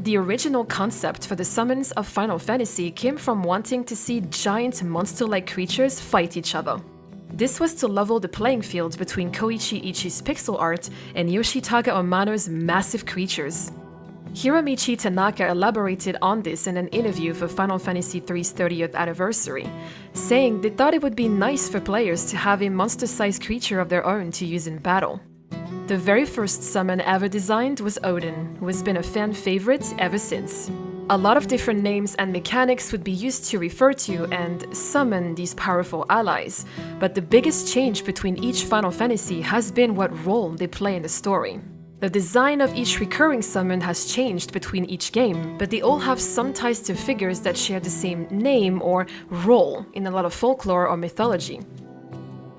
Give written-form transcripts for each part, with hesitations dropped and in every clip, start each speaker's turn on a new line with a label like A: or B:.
A: The original concept for the summons of Final Fantasy came from wanting to see giant monster-like creatures fight each other. This was to level the playing field between Koichi Ichi's pixel art and Yoshitaka Amano's massive creatures. Hiromichi Tanaka elaborated on this in an interview for Final Fantasy III's 30th anniversary, saying they thought it would be nice for players to have a monster-sized creature of their own to use in battle. The very first summon ever designed was Odin, who has been a fan favorite ever since. A lot of different names and mechanics would be used to refer to and summon these powerful allies, but the biggest change between each Final Fantasy has been what role they play in the story. The design of each recurring summon has changed between each game, but they all have some ties to figures that share the same name or role in a lot of folklore or mythology.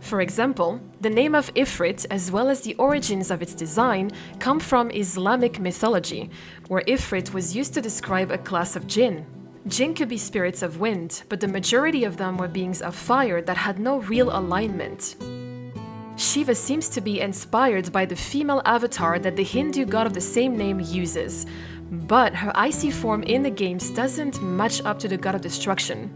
A: For example, the name of Ifrit, as well as the origins of its design, come from Islamic mythology, where Ifrit was used to describe a class of jinn. Jinn could be spirits of wind, but the majority of them were beings of fire that had no real alignment. Shiva seems to be inspired by the female avatar that the Hindu god of the same name uses, but her icy form in the games doesn't match up to the god of destruction.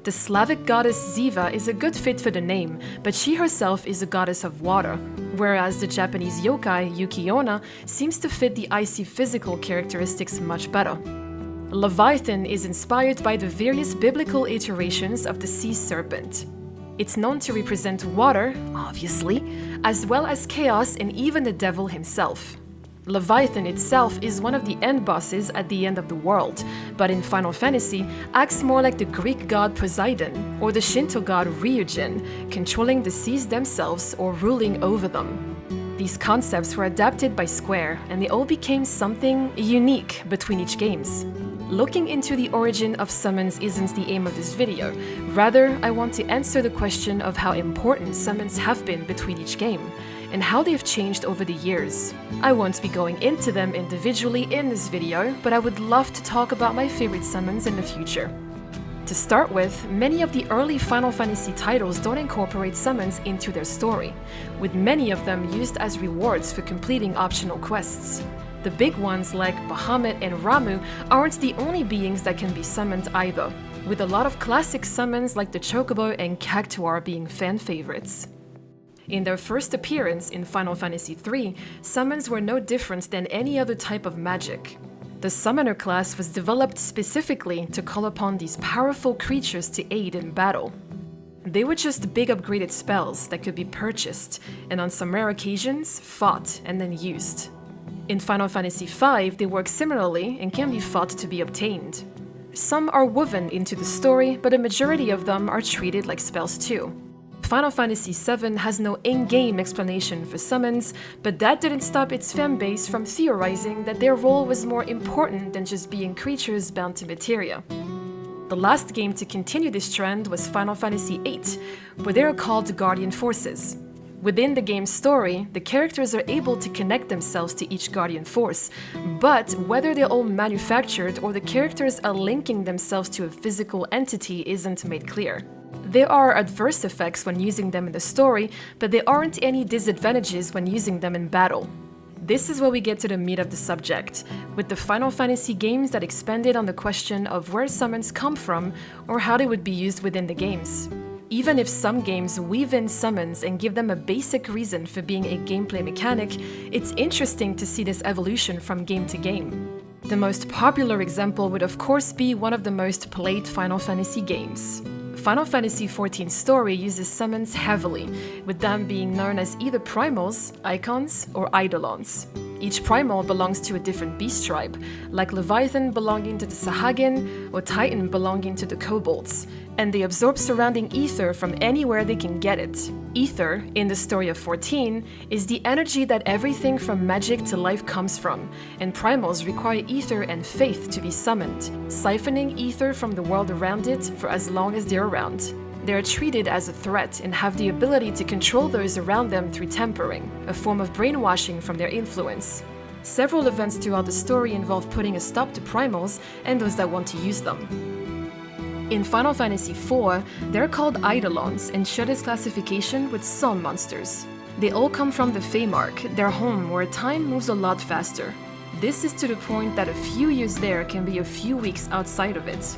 A: The Slavic goddess Ziva is a good fit for the name, but she herself is a goddess of water, whereas the Japanese yokai Yuki-onna seems to fit the icy physical characteristics much better. Leviathan is inspired by the various biblical iterations of the sea serpent. It's known to represent water, obviously, as well as chaos and even the devil himself. Leviathan itself is one of the end bosses at the end of the world, but in Final Fantasy acts more like the Greek god Poseidon or the Shinto god Ryujin, controlling the seas themselves or ruling over them. These concepts were adapted by Square, and they all became something unique between each games. Looking into the origin of summons isn't the aim of this video. Rather, I want to answer the question of how important summons have been between each game, and how they've changed over the years. I won't be going into them individually in this video, but I would love to talk about my favorite summons in the future. To start with, many of the early Final Fantasy titles don't incorporate summons into their story, with many of them used as rewards for completing optional quests. The big ones like Bahamut and Ramuh aren't the only beings that can be summoned either, with a lot of classic summons like the Chocobo and Cactuar being fan favorites. In their first appearance in Final Fantasy III, summons were no different than any other type of magic. The Summoner class was developed specifically to call upon these powerful creatures to aid in battle. They were just big upgraded spells that could be purchased, and on some rare occasions, fought and then used. In Final Fantasy V, they work similarly and can be fought to be obtained. Some are woven into the story, but a majority of them are treated like spells too. Final Fantasy VII has no in-game explanation for summons, but that didn't stop its fanbase from theorizing that their role was more important than just being creatures bound to materia. The last game to continue this trend was Final Fantasy VIII, where they are called Guardian Forces. Within the game's story, the characters are able to connect themselves to each Guardian Force, but whether they're all manufactured or the characters are linking themselves to a physical entity isn't made clear. There are adverse effects when using them in the story, but there aren't any disadvantages when using them in battle. This is where we get to the meat of the subject, with the Final Fantasy games that expanded on the question of where summons come from or how they would be used within the games. Even if some games weave in summons and give them a basic reason for being a gameplay mechanic, it's interesting to see this evolution from game to game. The most popular example would of course be one of the most played Final Fantasy games. Final Fantasy XIV's story uses summons heavily, with them being known as either Primals, Eikons, or Eidolons. Each Primal belongs to a different beast tribe, like Leviathan belonging to the Sahagin or Titan belonging to the Kobolds, and they absorb surrounding ether from anywhere they can get it. Ether, in the story of 14, is the energy that everything from magic to life comes from, and Primals require ether and faith to be summoned, siphoning ether from the world around it for as long as they're around. They are treated as a threat and have the ability to control those around them through tempering, a form of brainwashing from their influence. Several events throughout the story involve putting a stop to Primals and those that want to use them. In Final Fantasy IV, they're called Eidolons and share this classification with some monsters. They all come from the Feymark, their home where time moves a lot faster. This is to the point that a few years there can be a few weeks outside of it.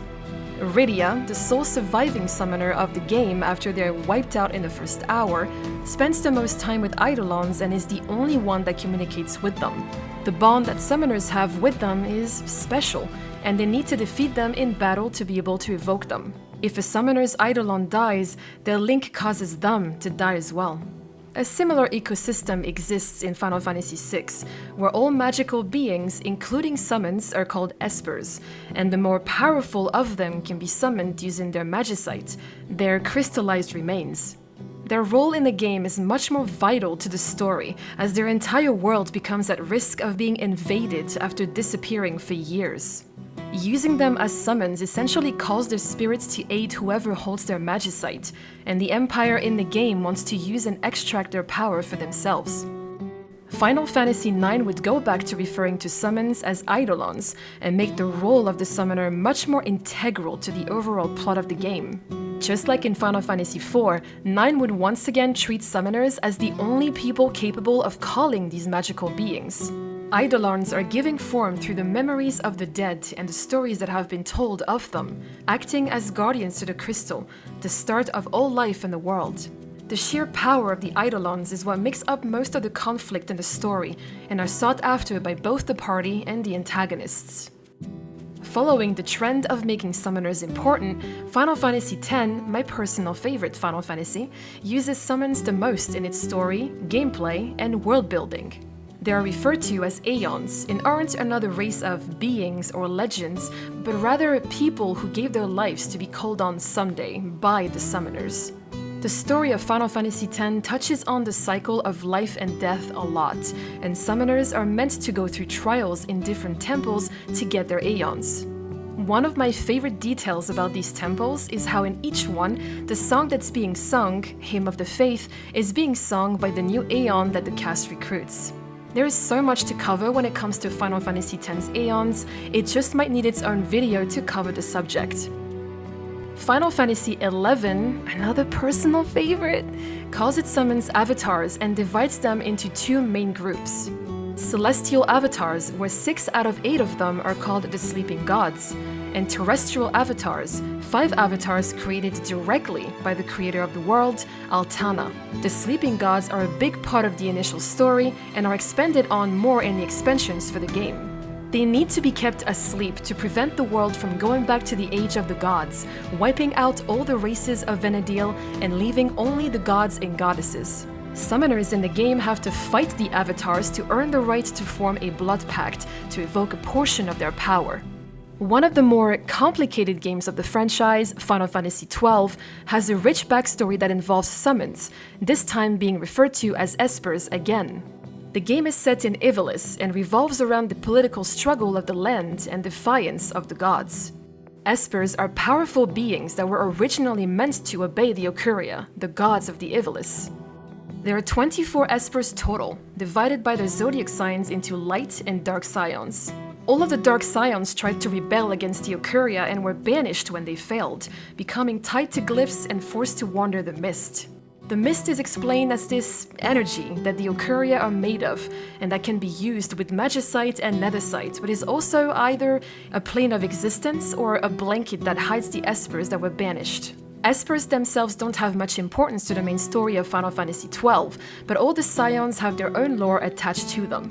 A: Rydia, the sole surviving summoner of the game after they're wiped out in the first hour, spends the most time with Eidolons and is the only one that communicates with them. The bond that summoners have with them is special, and they need to defeat them in battle to be able to evoke them. If a summoner's Eidolon dies, their link causes them to die as well. A similar ecosystem exists in Final Fantasy VI, where all magical beings, including summons, are called Espers, and the more powerful of them can be summoned using their magicite, their crystallized remains. Their role in the game is much more vital to the story, as their entire world becomes at risk of being invaded after disappearing for years. Using them as summons essentially calls their spirits to aid whoever holds their magicite, and the Empire in the game wants to use and extract their power for themselves. Final Fantasy IX would go back to referring to summons as Eidolons, and make the role of the summoner much more integral to the overall plot of the game. Just like in Final Fantasy IV, IX would once again treat summoners as the only people capable of calling these magical beings. Eidolons are giving form through the memories of the dead and the stories that have been told of them, acting as guardians to the crystal, the start of all life in the world. The sheer power of the Eidolons is what makes up most of the conflict in the story, and are sought after by both the party and the antagonists. Following the trend of making summoners important, Final Fantasy X, my personal favorite Final Fantasy, uses summons the most in its story, gameplay, and world building. They are referred to as Aeons and aren't another race of beings or legends, but rather people who gave their lives to be called on someday by the summoners. The story of Final Fantasy X touches on the cycle of life and death a lot, and summoners are meant to go through trials in different temples to get their Aeons. One of my favorite details about these temples is how in each one, the song that's being sung, Hymn of the Faith, is being sung by the new Aeon that the cast recruits. There is so much to cover when it comes to Final Fantasy X's Aeons, it just might need its own video to cover the subject. Final Fantasy XI, another personal favorite, calls its summons avatars and divides them into two main groups. Celestial avatars, where 6 out of 8 of them are called the Sleeping Gods, and terrestrial avatars, 5 avatars created directly by the creator of the world, Altana. The Sleeping Gods are a big part of the initial story and are expanded on more in the expansions for the game. They need to be kept asleep to prevent the world from going back to the Age of the Gods, wiping out all the races of Vana'diel and leaving only the gods and goddesses. Summoners in the game have to fight the avatars to earn the right to form a blood pact to evoke a portion of their power. One of the more complicated games of the franchise, Final Fantasy XII, has a rich backstory that involves summons, this time being referred to as Espers again. The game is set in Ivalice and revolves around the political struggle of the land and defiance of the gods. Espers are powerful beings that were originally meant to obey the Okuria, the gods of the Ivalice. There are 24 Espers total, divided by their zodiac signs into light and dark Scions. All of the dark Scions tried to rebel against the Okuria and were banished when they failed, becoming tied to glyphs and forced to wander the mist. The mist is explained as this energy that the Okuria are made of, and that can be used with magicite and netherite, but is also either a plane of existence or a blanket that hides the Espers that were banished. Espers themselves don't have much importance to the main story of Final Fantasy XII, but all the Scions have their own lore attached to them.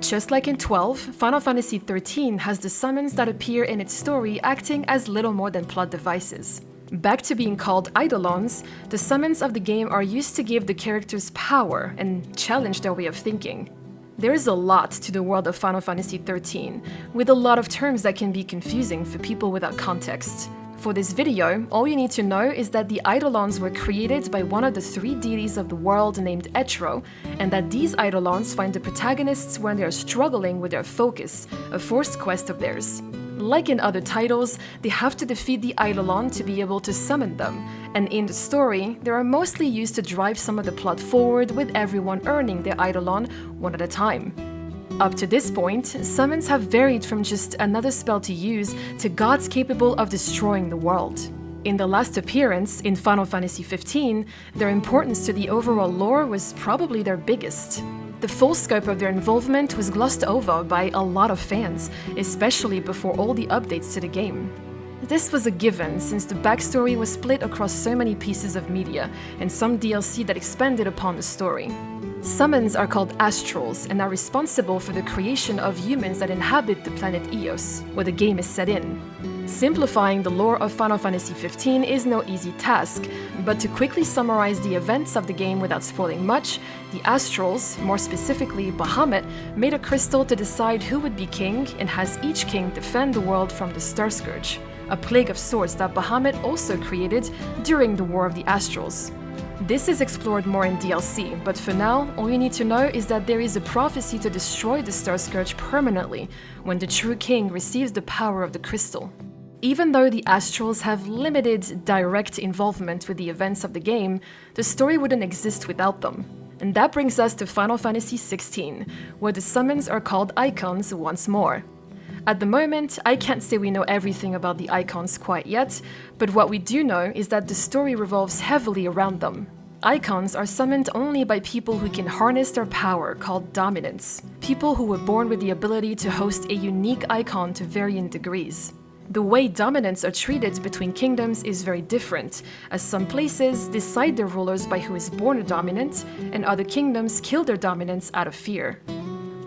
A: Just like in XII, Final Fantasy XIII has the summons that appear in its story acting as little more than plot devices. Back to being called Eidolons, the summons of the game are used to give the characters power and challenge their way of thinking. There is a lot to the world of Final Fantasy XIII, with a lot of terms that can be confusing for people without context. For this video, all you need to know is that the Eidolons were created by one of the 3 deities of the world named Etro, and that these Eidolons find the protagonists when they are struggling with their focus, a forced quest of theirs. Like in other titles, they have to defeat the Eidolon to be able to summon them, and in the story, they are mostly used to drive some of the plot forward, with everyone earning their Eidolon one at a time. Up to this point, summons have varied from just another spell to use to gods capable of destroying the world. In the last appearance, in Final Fantasy XV, their importance to the overall lore was probably their biggest. The full scope of their involvement was glossed over by a lot of fans, especially before all the updates to the game. This was a given since the backstory was split across so many pieces of media and some DLC that expanded upon the story. Summons are called Astrals and are responsible for the creation of humans that inhabit the planet Eos, where the game is set in. Simplifying the lore of Final Fantasy XV is no easy task, but to quickly summarize the events of the game without spoiling much, the Astrals, more specifically Bahamut, made a crystal to decide who would be king and has each king defend the world from the Star Scourge, a plague of sorts that Bahamut also created during the War of the Astrals. This is explored more in DLC, but for now, all you need to know is that there is a prophecy to destroy the Star Scourge permanently when the true king receives the power of the crystal. Even though the Astrals have limited direct involvement with the events of the game, the story wouldn't exist without them. And that brings us to Final Fantasy XVI, where the summons are called Eikons once more. At the moment, I can't say we know everything about the Eikons quite yet, but what we do know is that the story revolves heavily around them. Eikons are summoned only by people who can harness their power, called dominants, people who were born with the ability to host a unique icon to varying degrees. The way dominants are treated between kingdoms is very different, as some places decide their rulers by who is born a dominant, and other kingdoms kill their dominants out of fear.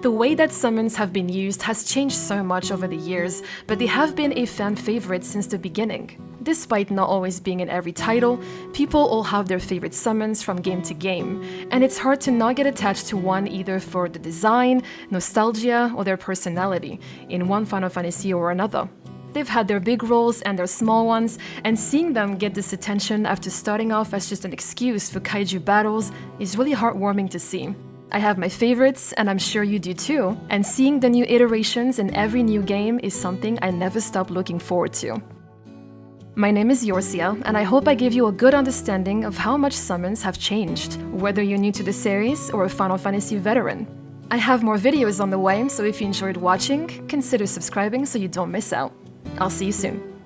A: The way that summons have been used has changed so much over the years, but they have been a fan favorite since the beginning. Despite not always being in every title, people all have their favorite summons from game to game, and it's hard to not get attached to one either for the design, nostalgia, or their personality, in one Final Fantasy or another. They've had their big roles and their small ones, and seeing them get this attention after starting off as just an excuse for kaiju battles is really heartwarming to see. I have my favorites, and I'm sure you do too, and seeing the new iterations in every new game is something I never stop looking forward to. My name is Yorcia, and I hope I gave you a good understanding of how much summons have changed, whether you're new to the series or a Final Fantasy veteran. I have more videos on the way, so if you enjoyed watching, consider subscribing so you don't miss out. I'll see you soon.